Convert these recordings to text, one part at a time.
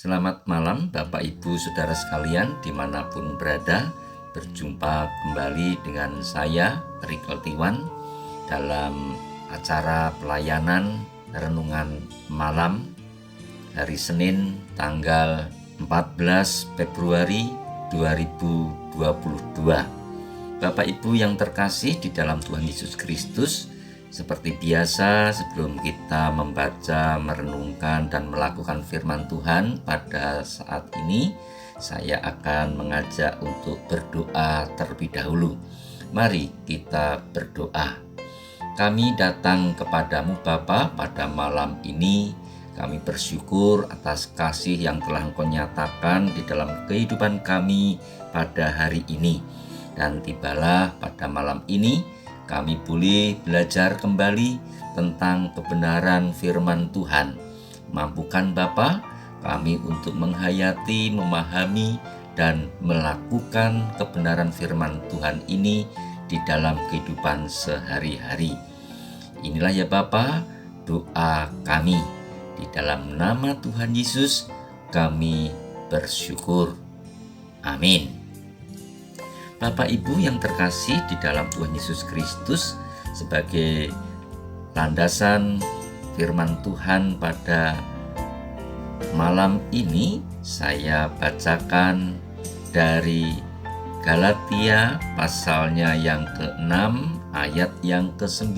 Selamat malam Bapak Ibu Saudara sekalian dimanapun berada. Berjumpa kembali dengan saya Rikol Tiwan dalam acara pelayanan renungan malam hari Senin tanggal 14 Februari 2022. Bapak Ibu yang terkasih di dalam Tuhan Yesus Kristus, seperti biasa sebelum kita membaca, merenungkan, dan melakukan firman Tuhan pada saat ini, saya akan mengajak untuk berdoa terlebih dahulu. Mari kita berdoa. Kami datang kepadamu Bapa pada malam ini. Kami bersyukur atas kasih yang telah Engkau nyatakan di dalam kehidupan kami pada hari ini. Dan tibalah pada malam ini kami boleh belajar kembali tentang kebenaran firman Tuhan. Mampukan Bapa kami untuk menghayati, memahami, dan melakukan kebenaran firman Tuhan ini di dalam kehidupan sehari-hari. Inilah ya Bapa doa kami. Di dalam nama Tuhan Yesus kami bersyukur. Amin. Bapak Ibu yang terkasih di dalam Tuhan Yesus Kristus, sebagai landasan firman Tuhan pada malam ini, saya bacakan dari Galatia pasalnya yang ke-6 ayat yang ke-9.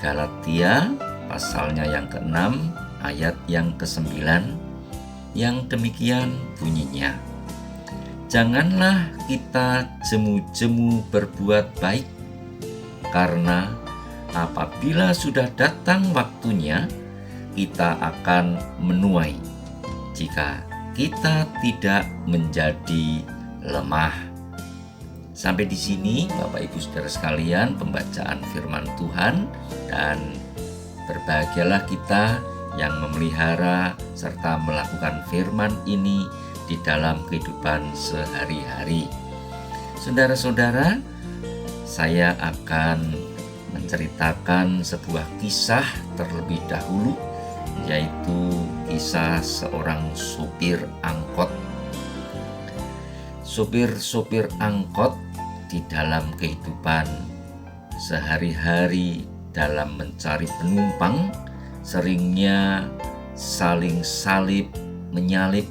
Galatia pasalnya yang ke-6 ayat yang ke-9, yang demikian bunyinya. Janganlah kita jemu-jemu berbuat baik, karena apabila sudah datang waktunya, kita akan menuai jika kita tidak menjadi lemah. Sampai di sini Bapak Ibu Saudara sekalian pembacaan firman Tuhan, dan berbahagialah kita yang memelihara serta melakukan firman ini di dalam kehidupan sehari-hari. Saudara-saudara, saya akan menceritakan sebuah kisah terlebih dahulu, yaitu kisah seorang sopir angkot. Sopir-sopir angkot di dalam kehidupan sehari-hari dalam mencari penumpang seringnya saling salib menyalip,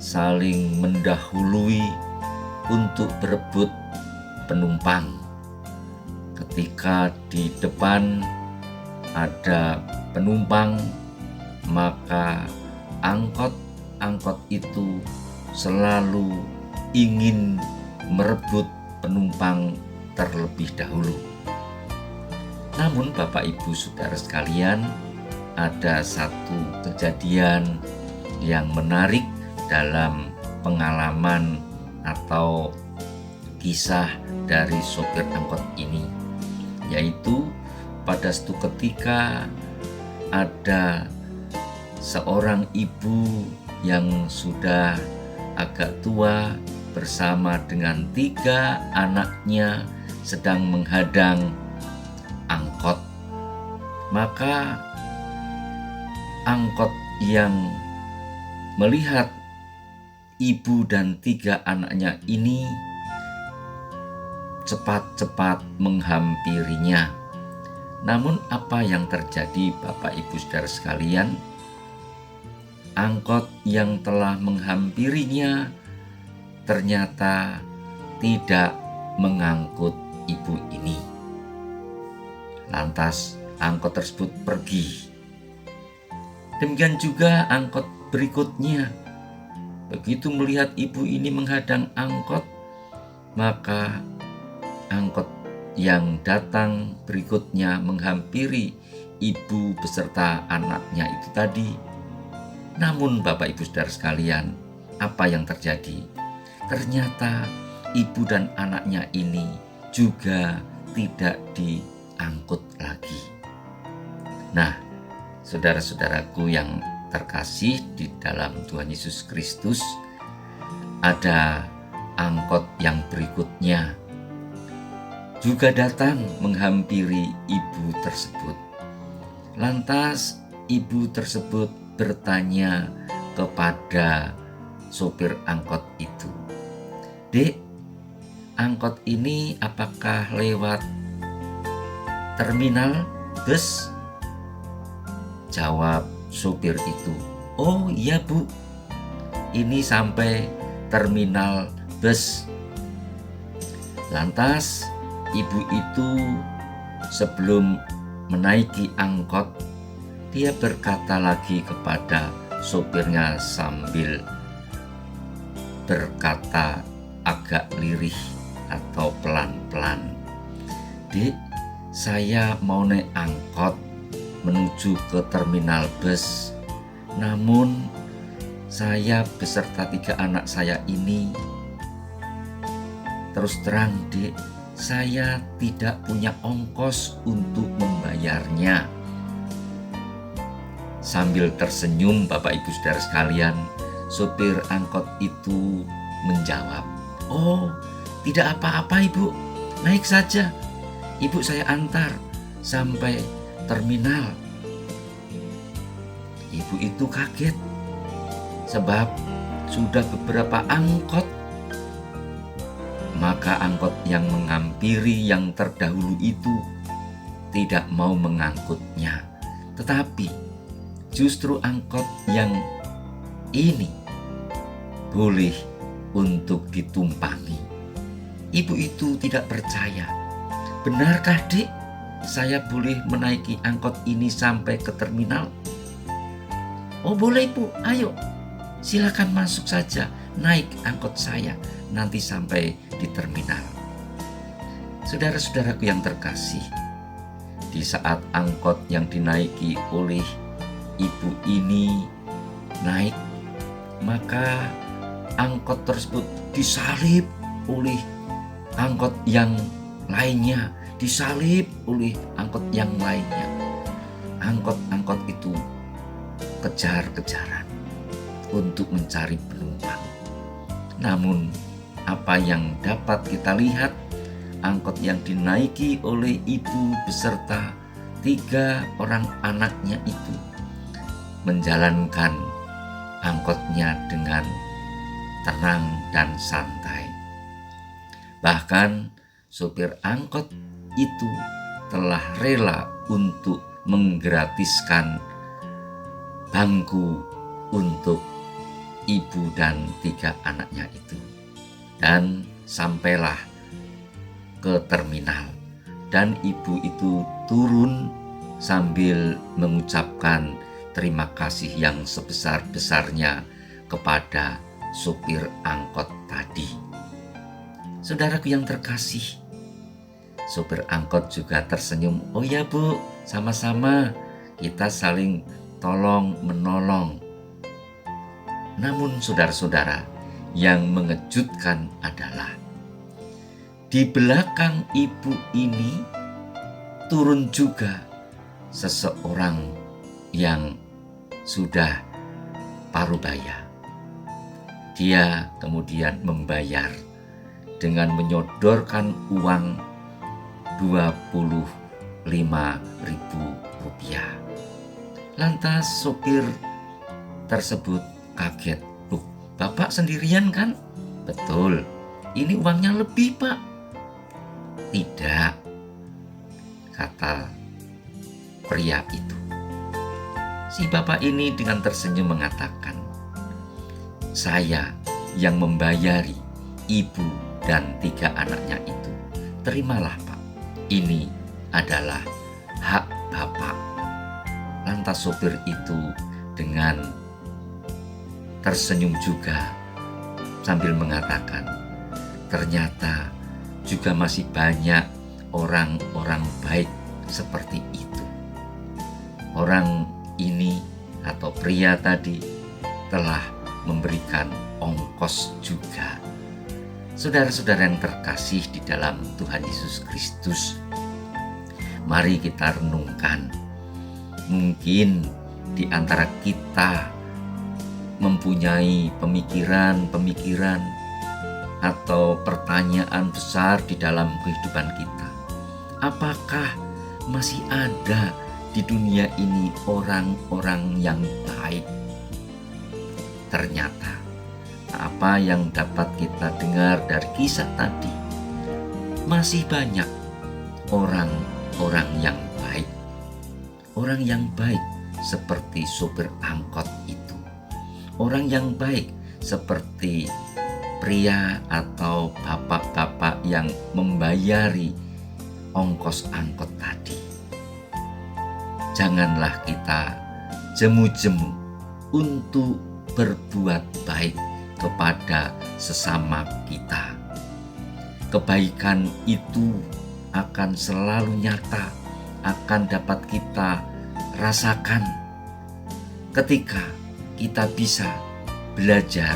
saling mendahului untuk berebut penumpang. Ketika di depan ada penumpang, maka angkot itu selalu ingin merebut penumpang terlebih dahulu. Namun Bapak Ibu Saudara sekalian, ada satu kejadian yang menarik dalam pengalaman atau kisah dari sopir angkot ini, yaitu pada suatu ketika ada seorang ibu yang sudah agak tua bersama dengan 3 anaknya sedang menghadang angkot. Maka angkot yang melihat ibu dan 3 anaknya ini cepat-cepat menghampirinya. Namun apa yang terjadi Bapak Ibu Saudara sekalian? Angkot yang telah menghampirinya ternyata tidak mengangkut ibu ini. Lantas angkot tersebut pergi. Demikian juga angkot berikutnya. Begitu melihat ibu ini menghadang angkot, maka angkot yang datang berikutnya menghampiri ibu beserta anaknya itu tadi. Namun Bapak Ibu Saudara sekalian, apa yang terjadi? Ternyata ibu dan anaknya ini juga tidak diangkut lagi. Nah, saudara-saudaraku yang terkasih di dalam Tuhan Yesus Kristus, ada angkot yang berikutnya juga datang menghampiri ibu tersebut. Lantas ibu tersebut bertanya kepada sopir angkot itu, "Dek, angkot ini apakah lewat terminal bus?" Jawab sopir itu, "Oh iya Bu, ini sampai terminal bus." Lantas ibu itu sebelum menaiki angkot, dia berkata lagi kepada sopirnya sambil berkata agak lirih atau pelan-pelan, "Dek, saya mau naik angkot menuju ke terminal bus. Namun saya beserta 3 anak saya ini, terus terang Dek, saya tidak punya ongkos untuk membayarnya." Sambil tersenyum, Bapak Ibu Saudara sekalian, sopir angkot itu menjawab, "Oh, tidak apa-apa Ibu, naik saja. Ibu saya antar sampai terminal." Ibu itu kaget sebab sudah beberapa angkot, maka angkot yang menghampiri yang terdahulu itu tidak mau mengangkutnya. Tetapi justru angkot yang ini boleh untuk ditumpangi. Ibu itu tidak percaya. "Benarkah Dek, saya boleh menaiki angkot ini sampai ke terminal?" "Oh boleh Bu, ayo silakan masuk saja, naik angkot saya, nanti sampai di terminal." Saudara-saudaraku yang terkasih, di saat angkot yang dinaiki oleh ibu ini naik, maka angkot tersebut disalib oleh angkot yang lainnya, disalib oleh angkot yang lainnya. Angkot-angkot itu kejar-kejaran untuk mencari penumpang. Namun apa yang dapat kita lihat, angkot yang dinaiki oleh ibu beserta 3 orang anaknya itu menjalankan angkotnya dengan tenang dan santai. Bahkan sopir angkot itu telah rela untuk menggratiskan bangku untuk ibu dan 3 anaknya itu. Dan sampailah ke terminal, dan ibu itu turun sambil mengucapkan terima kasih yang sebesar-besarnya kepada sopir angkot tadi. Saudaraku yang terkasih, sopir angkot juga tersenyum. "Oh ya Bu, sama-sama, kita saling tolong menolong." Namun saudara-saudara, yang mengejutkan adalah di belakang ibu ini turun juga seseorang yang sudah parubaya. Dia kemudian membayar dengan menyodorkan uang Rp25.000. Lantas sopir tersebut kaget. "Loh, Bapak sendirian kan?" "Betul, ini uangnya lebih Pak." "Tidak," kata pria itu. Si bapak ini dengan tersenyum mengatakan, "Saya yang membayari ibu dan 3 anaknya itu. Terimalah Pak, ini adalah hak Bapak." Lantas sopir itu dengan tersenyum juga sambil mengatakan, "Ternyata juga masih banyak orang-orang baik seperti itu." Orang ini atau pria tadi telah memberikan ongkos juga. Saudara-saudara yang terkasih di dalam Tuhan Yesus Kristus, mari kita renungkan. Mungkin di antara kita mempunyai pemikiran-pemikiran atau pertanyaan besar di dalam kehidupan kita. Apakah masih ada di dunia ini orang-orang yang baik. Ternyata apa yang dapat kita dengar dari kisah tadi, masih banyak orang-orang yang baik. Orang yang baik seperti sopir angkot itu. Orang yang baik seperti pria atau bapak-bapak yang membayari ongkos angkot tadi. Janganlah kita jemu-jemu untuk berbuat baik kepada sesama kita. Kebaikan itu akan selalu nyata, akan dapat kita rasakan ketika kita bisa belajar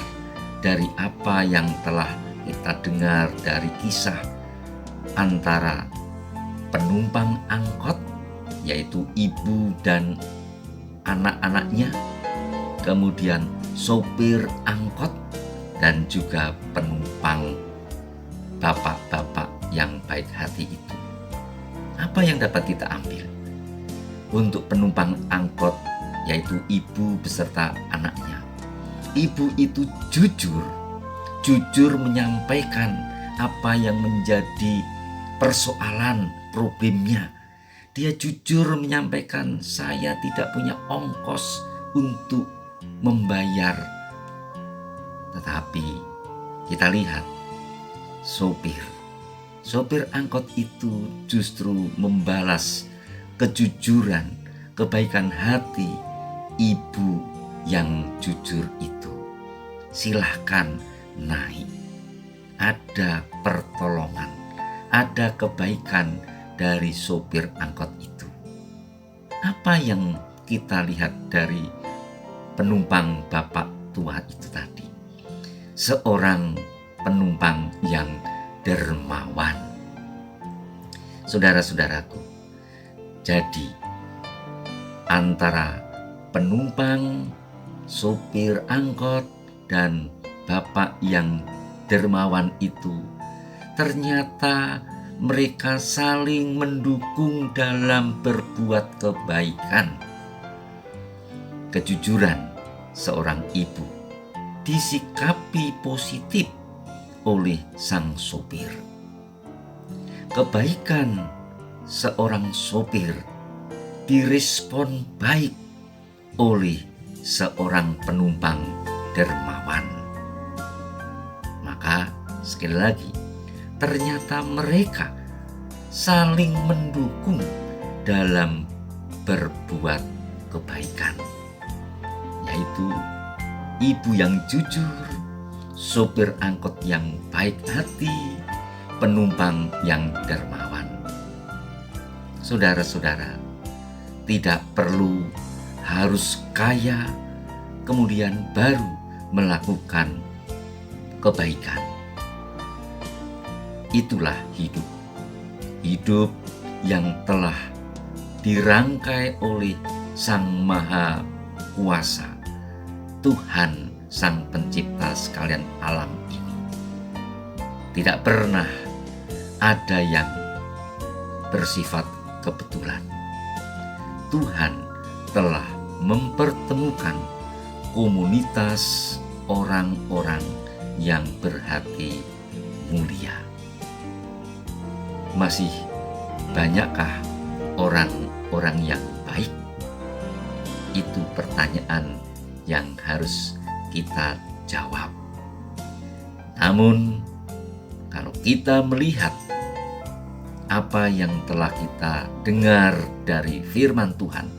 dari apa yang telah kita dengar dari kisah antara penumpang angkot, yaitu ibu dan anak-anaknya, kemudian sopir angkot, dan juga penumpang bapak-bapak yang baik hati itu. Apa yang dapat kita ambil? Untuk penumpang angkot, yaitu ibu beserta anaknya, ibu itu jujur menyampaikan apa yang menjadi persoalan, problemnya. Dia jujur menyampaikan, saya tidak punya ongkos untuk membayar. Tetapi kita lihat sopir angkot itu justru membalas kejujuran, kebaikan hati ibu yang jujur itu. Silahkan naik. Ada pertolongan, ada kebaikan dari sopir angkot itu. Apa yang kita lihat dari penumpang bapak tua itu tadi? Seorang penumpang yang dermawan. Saudara-saudaraku, jadi antara penumpang, sopir angkot, dan bapak yang dermawan itu, ternyata mereka saling mendukung dalam berbuat kebaikan. Kejujuran seorang ibu disikapi positif oleh sang sopir. Kebaikan seorang sopir direspon baik oleh seorang penumpang dermawan. Maka sekali lagi, ternyata mereka saling mendukung dalam berbuat kebaikan, yaitu ibu yang jujur, sopir angkot yang baik hati, penumpang yang dermawan. Saudara-saudara, tidak perlu harus kaya kemudian baru melakukan kebaikan. Itulah hidup yang telah dirangkai oleh Sang Maha Kuasa, Tuhan Sang Pencipta sekalian alam ini. Tidak pernah ada yang bersifat kebetulan. Tuhan telah mempertemukan komunitas orang-orang yang berhati mulia. Masih banyakkah orang-orang yang baik? Itu pertanyaan yang harus kita jawab. Namun, kalau kita melihat apa yang telah kita dengar dari firman Tuhan,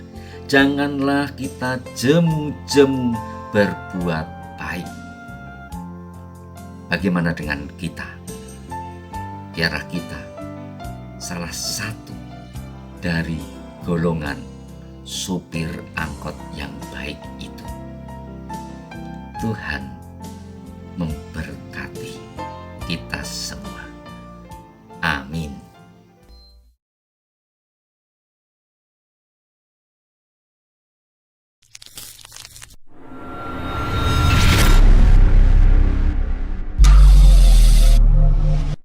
janganlah kita jemu-jemu berbuat baik. Bagaimana dengan kita? Biarlah kita salah satu dari golongan sopir angkot yang baik itu. Tuhan memberkati kita semua.